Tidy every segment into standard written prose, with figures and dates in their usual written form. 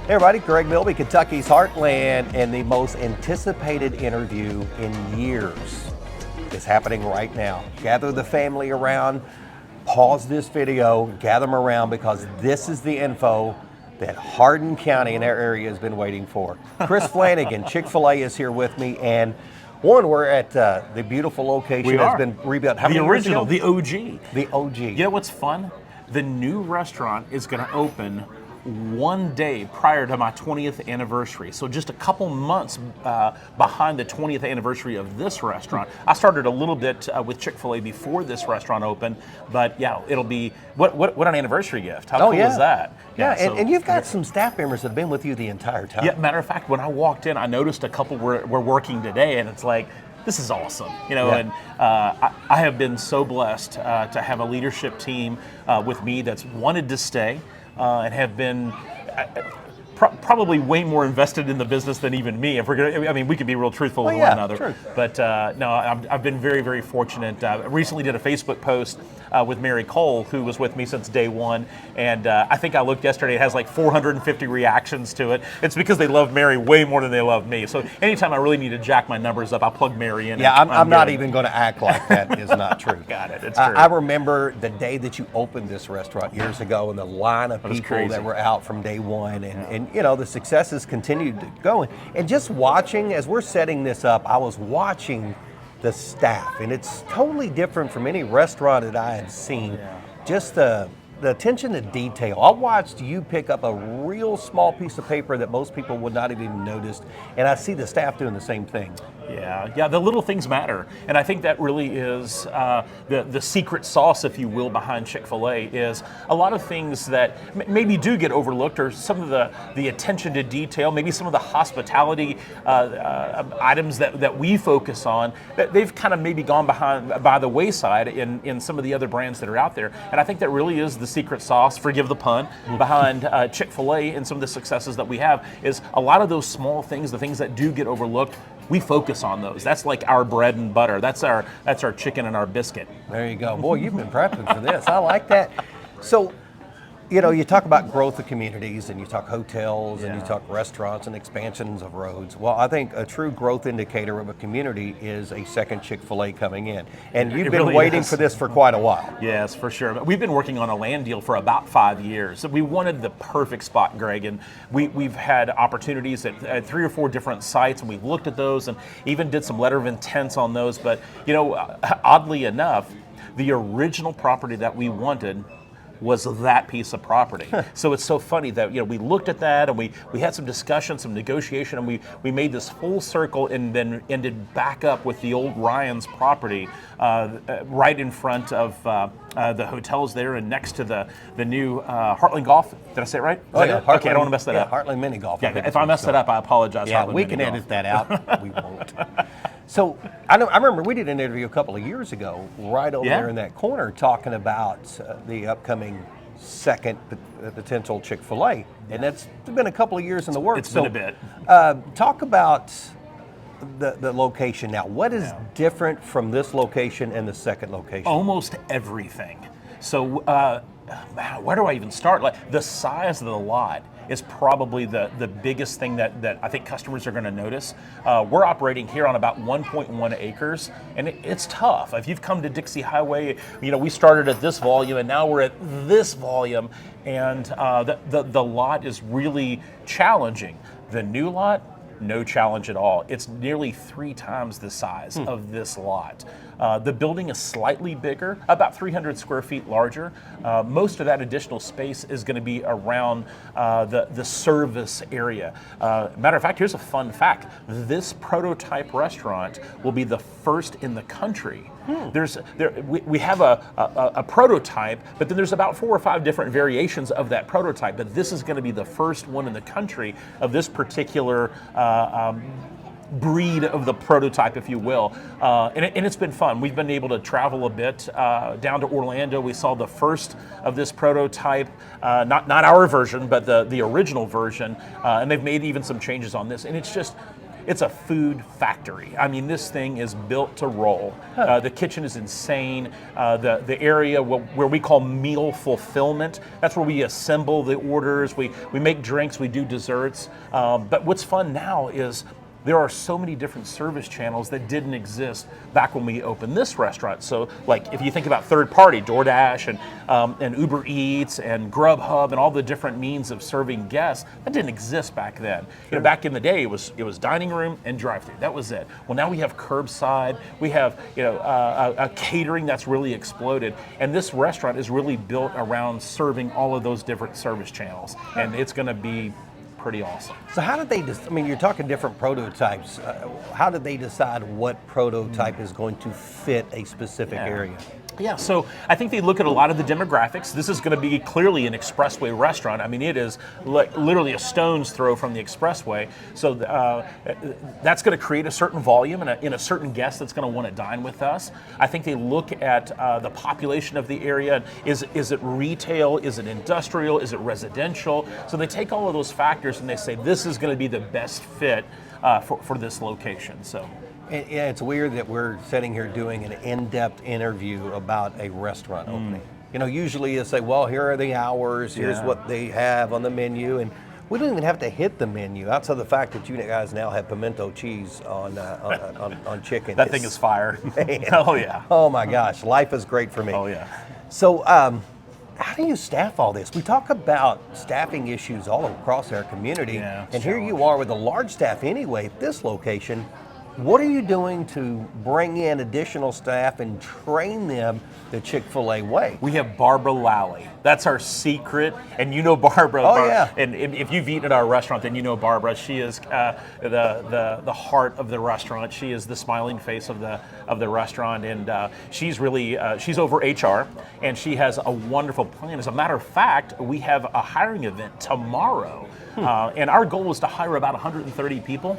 Hey everybody, Greg Milby, Kentucky's Heartland, and the most anticipated interview in years is happening right now. Gather the family around, pause this video, gather them around because this is the info that Hardin County and their area has been waiting for. Chris Flanagan, Chick-fil-A is here with me, and we're at the beautiful location that's been rebuilt. How many years ago? The OG. The OG. You know what's fun? The new restaurant is going to open one day prior to my 20th anniversary. So just a couple months behind the 20th anniversary of this restaurant. I started a little bit with Chick-fil-A before this restaurant opened, but yeah, it'll be, what an anniversary gift. How cool is that? Yeah, and you've got some staff members that have been with you the entire time. Yeah, matter of fact, when I walked in, I noticed a couple were working today, and it's like, this is awesome, and I have been so blessed to have a leadership team with me that's wanted to stay and have been probably way more invested in the business than even me. If we're gonna, I mean, we can be real truthful with one another. True. But no, I've been very, very fortunate. I recently did a Facebook post with Mary Cole, who was with me since day one, and I think I looked yesterday. It has like 450 reactions to it. It's because they love Mary way more than they love me. So anytime I really need to jack my numbers up, I'll plug Mary in. Yeah, I'm not even going to act like that is not true. Got it. It's true. I remember the day that you opened this restaurant years ago, and the line of people that were out from day one, and the successes continued to go. And just watching, as we're setting this up, I was watching the staff, and it's totally different from any restaurant that I had seen. Yeah. Just the attention to detail. I watched you pick up a real small piece of paper that most people would not have even noticed, and I see the staff doing the same thing. Yeah, the little things matter, and I think that really is the secret sauce, if you will, behind Chick-fil-A is a lot of things that maybe do get overlooked, or some of the attention to detail, maybe some of the hospitality items that we focus on, that they've kind of maybe gone by the wayside in some of the other brands that are out there, and I think that really is the secret sauce, forgive the pun, behind Chick-fil-A and some of the successes that we have is a lot of those small things, the things that do get overlooked. We focus on those. That's like our bread and butter. That's our chicken and our biscuit. There you go. Boy, you've been prepping for this. I like that. So, you talk about growth of communities, and you talk hotels, and you talk restaurants and expansions of roads. Well, I think a true growth indicator of a community is a second Chick-fil-A coming in. And you've been waiting for this for quite a while. Yes, for sure. But we've been working on a land deal for about 5 years. We wanted the perfect spot, Greg, and we've had opportunities at 3 or 4 different sites, and we've looked at those and even did some letter of intents on those. But, oddly enough, the original property that we wanted was that piece of property. So it's so funny that we looked at that, and we had some discussion, some negotiation, and we made this full circle and then ended back up with the old Ryan's property right in front of the hotels there and next to the new Heartland Golf. Did I say it right? Okay, I don't want to mess that up. Heartland Mini Golf. Yeah, if I mess that up, I apologize. Yeah, Heartland we Mini can Golf. edit that out. We won't. So I remember we did an interview a couple of years ago, right over there in that corner, talking about the upcoming second potential Chick-fil-A, and that's been a couple of years in the works. It's been a bit. Talk about the location now. What is different from this location and the second location? Almost everything. So where do I even start? Like the size of the lot is probably the biggest thing that I think customers are going to notice. We're operating here on about 1.1 acres, and it's tough. If you've come to Dixie Highway, we started at this volume, and now we're at this volume, and the lot is really challenging. The new lot, no challenge at all. It's nearly 3 times the size of this lot. The building is slightly bigger, about 300 square feet larger. Most of that additional space is going to be around the service area. Matter of fact, here's a fun fact. This prototype restaurant will be the first in the country. We have a prototype, but then there's about 4 or 5 different variations of that prototype. But this is going to be the first one in the country of this particular breed of the prototype, if you will, and it's been fun. We've been able to travel a bit down to Orlando. We saw the first of this prototype, not our version, but the original version, and they've made even some changes on this. And it's a food factory. I mean, this thing is built to roll. The kitchen is insane. The area where we call meal fulfillment, that's where we assemble the orders. We make drinks, we do desserts. But what's fun now is there are so many different service channels that didn't exist back when we opened this restaurant. So, like, if you think about third party, DoorDash and Uber Eats and Grubhub and all the different means of serving guests, that didn't exist back then. You know, back in the day, it was dining room and drive-through. That was it. Well, now we have curbside. We have a catering that's really exploded, and this restaurant is really built around serving all of those different service channels, and it's going to be pretty awesome. So how did they, I mean, you're talking different prototypes. How did they decide what prototype is going to fit a specific area? Yeah, so I think they look at a lot of the demographics. This is going to be clearly an expressway restaurant. I mean, it is literally a stone's throw from the expressway. So that's going to create a certain volume and in a certain guest that's going to want to dine with us. I think they look at the population of the area. Is it retail? Is it industrial? Is it residential? So they take all of those factors and they say this is going to be the best fit for this location. So. Yeah, it's weird that we're sitting here doing an in-depth interview about a restaurant opening. You know, usually you say, well, here are the hours, here's what they have on the menu, and we don't even have to hit the menu, outside the fact that you guys now have pimento cheese on chicken. That thing is fire. Man. Oh, yeah. Oh, my gosh. Life is great for me. Oh, yeah. So, how do you staff all this? We talk about staffing issues all across our community, and here you are with a large staff anyway at this location. What are you doing to bring in additional staff and train them the Chick-fil-A way? We have Barbara Lally. That's our secret, and you know Barbara. Oh, yeah. And if you've eaten at our restaurant, then you know Barbara. She is the heart of the restaurant. She is the smiling face of the restaurant, and she's really she's over HR, and she has a wonderful plan. As a matter of fact, we have a hiring event tomorrow, and our goal is to hire about 130 people.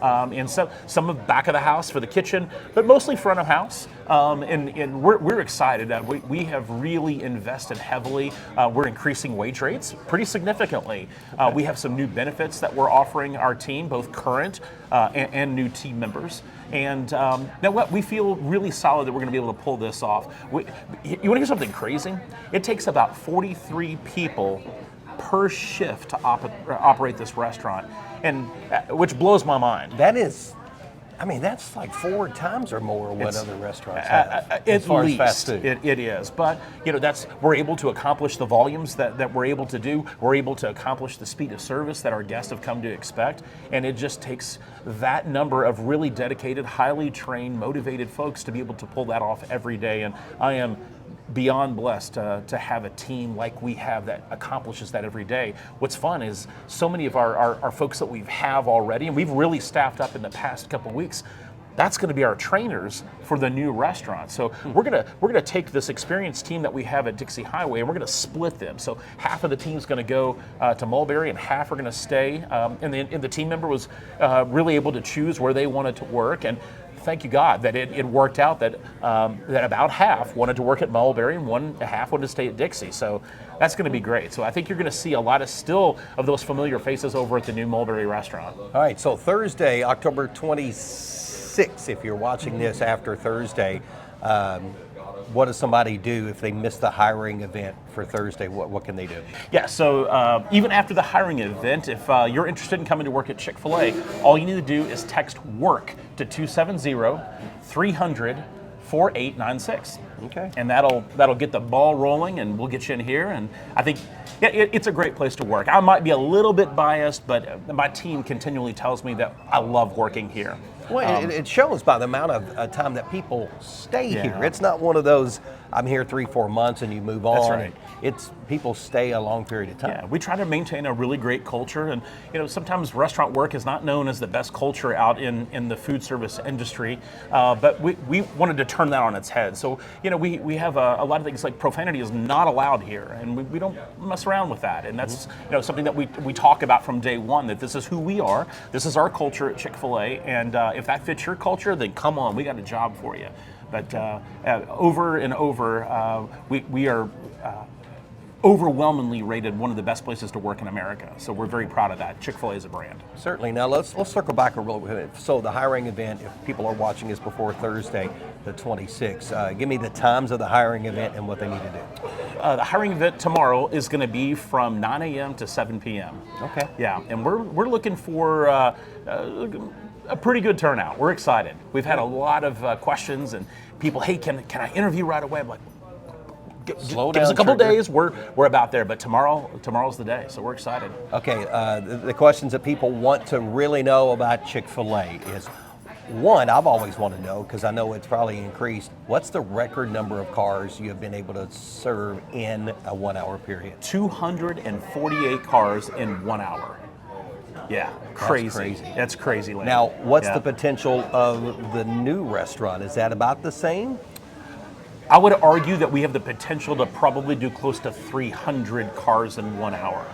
And so some of back of the house for the kitchen, but mostly front of house. And we're excited. We have really invested heavily. We're increasing wage rates pretty significantly. We have some new benefits that we're offering our team, both current and new team members. And now what we feel really solid that we're going to be able to pull this off. You want to hear something crazy? It takes about 43 people per shift to operate this restaurant, and which blows my mind. That is, I mean, that's like 4 times or more what other restaurants have. As far as fast food. It is, but we're able to accomplish the volumes that we're able to do. We're able to accomplish the speed of service that our guests have come to expect, and it just takes that number of really dedicated, highly trained, motivated folks to be able to pull that off every day. And I am beyond blessed to have a team like we have that accomplishes that every day. What's fun is so many of our folks that we have already, and we've really staffed up in the past couple of weeks, that's going to be our trainers for the new restaurant. So we're gonna take this experienced team that we have at Dixie Highway, and we're going to split them. So half of the team's going to go to Mulberry, and half are going to stay. And the team member was really able to choose where they wanted to work. And thank you God that it worked out that about half wanted to work at Mulberry and half wanted to stay at Dixie. So that's going to be great. So I think you're going to see a lot of those familiar faces over at the new Mulberry restaurant. All right, so Thursday, October 26th, if you're watching this after Thursday, what does somebody do if they miss the hiring event for Thursday? What can they do? Yeah, so even after the hiring event, if you're interested in coming to work at Chick-fil-A, all you need to do is text WORK to 270-300-4896. Okay. And that'll get the ball rolling, and we'll get you in here. And I think it's a great place to work. I might be a little bit biased, but my team continually tells me that I love working here. Well, it shows by the amount of time that people stay here. It's not one of those, I'm here 3-4 months and you move on. That's right. It's people stay a long period of time. Yeah, we try to maintain a really great culture, and sometimes restaurant work is not known as the best culture out in the food service industry, but we wanted to turn that on its head. So we have a lot of things like profanity is not allowed here, and we don't mess around with that. And that's something that we talk about from day one, that this is who we are, this is our culture at Chick-fil-A, and if that fits your culture, then come on, we got a job for you. But over and over, we are overwhelmingly rated one of the best places to work in America. So we're very proud of that. Chick-fil-A is a brand. Certainly. Now let's circle back a little bit. So the hiring event, if people are watching this before Thursday, the 26th, give me the times of the hiring event and what they need to do. The hiring event tomorrow is going to be from 9 a.m. to 7 p.m. Okay. Yeah, and we're looking for a pretty good turnout. We're excited. We've had a lot of questions and people, hey, can I interview right away? I'm like, give us a couple days. We're about there, but tomorrow's the day, so we're excited. Okay, the questions that people want to really know about Chick-fil-A is, one, I've always wanted to know, because I know it's probably increased, what's the record number of cars you have been able to serve in a 1 hour period? 248 cars in 1 hour. Yeah, crazy. That's crazy. Larry. Now, what's the potential of the new restaurant? Is that about the same? I would argue that we have the potential to probably do close to 300 cars in 1 hour.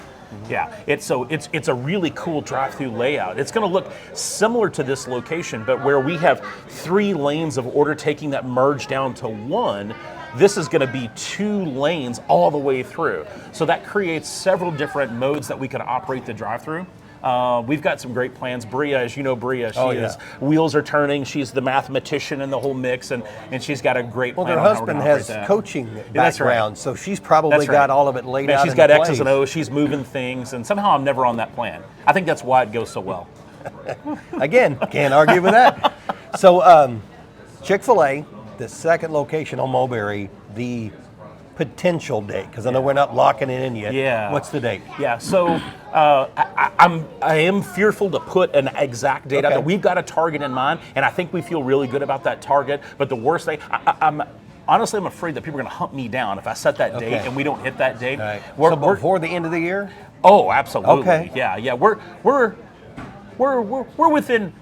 Yeah, it's a really cool drive-through layout. It's going to look similar to this location, but where we have 3 lanes of order taking that merge down to one, this is going to be 2 lanes all the way through. So that creates several different modes that we can operate the drive-through. We've got some great plans. Bria, as you know, Bria, wheels are turning. She's the mathematician in the whole mix, and she's got a great plan. Well, her husband has coaching background, so she's probably got all of it laid out. She's got X's and O's. She's moving things, and somehow I'm never on that plan. I think that's why it goes so well. Again, can't argue with that. So, Chick-fil-A, the second location on Mulberry, the potential date, because I know we're not locking it in yet. Yeah. What's the date? Yeah. So I am fearful to put an exact date out there. We've got a target in mind, and I think we feel really good about that target. But the worst thing, I'm afraid that people are going to hunt me down if I set that date and we don't hit that date. Right. So before the end of the year? Oh, absolutely. Okay. Yeah. We're within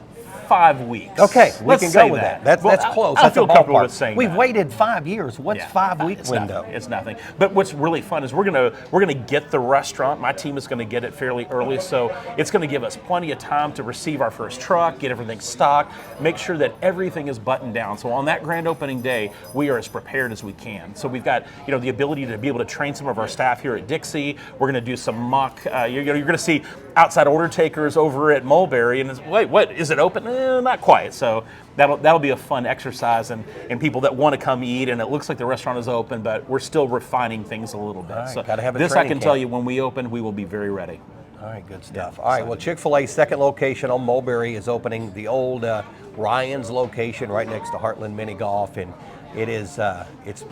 5 weeks. Okay, we can go with that. That's close. I feel comfortable with saying We've that. waited 5 years. What's 5-week window? It's nothing. But what's really fun is we're gonna get the restaurant. My team is gonna get it fairly early, so it's gonna give us plenty of time to receive our first truck, get everything stocked, make sure that everything is buttoned down. So on that grand opening day, we are as prepared as we can. So we've got the ability to be able to train some of our staff here at Dixie. We're gonna do some mock. You're gonna see outside order takers over at Mulberry, and wait, what is it open? Not quite. So that'll be a fun exercise, and people that want to come eat, and it looks like the restaurant is open, but we're still refining things a little bit. Right, so gotta have a this I training can camp. tell you, when we open, we will be very ready. All right, good stuff. All right, well, Chick-fil-A's second location on Mulberry is opening. The old Ryan's location right next to Heartland Mini Golf, and it's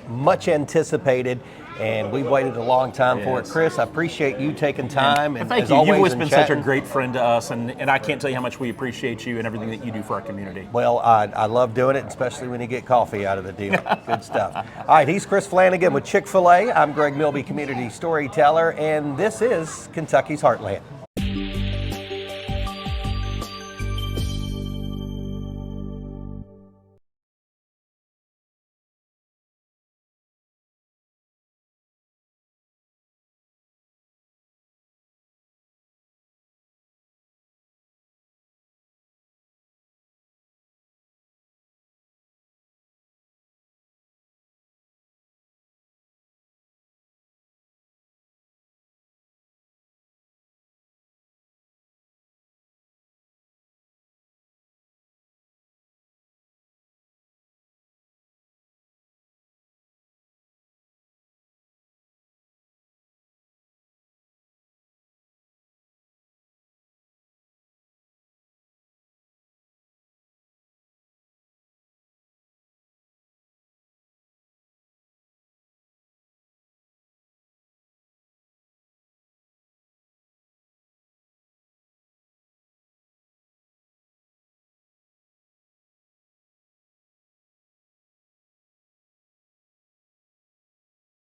much anticipated. And we've waited a long time for it. Chris, I appreciate you taking time. And thank as you. always, You've always been such a chatting. great friend to us, and I can't tell you how much we appreciate you and everything that you do for our community. Well, I love doing it, especially when you get coffee out of the deal. Good stuff. All right, he's Chris Flanagan with Chick-fil-A. I'm Greg Milby, community storyteller, and this is Kentucky's Heartland.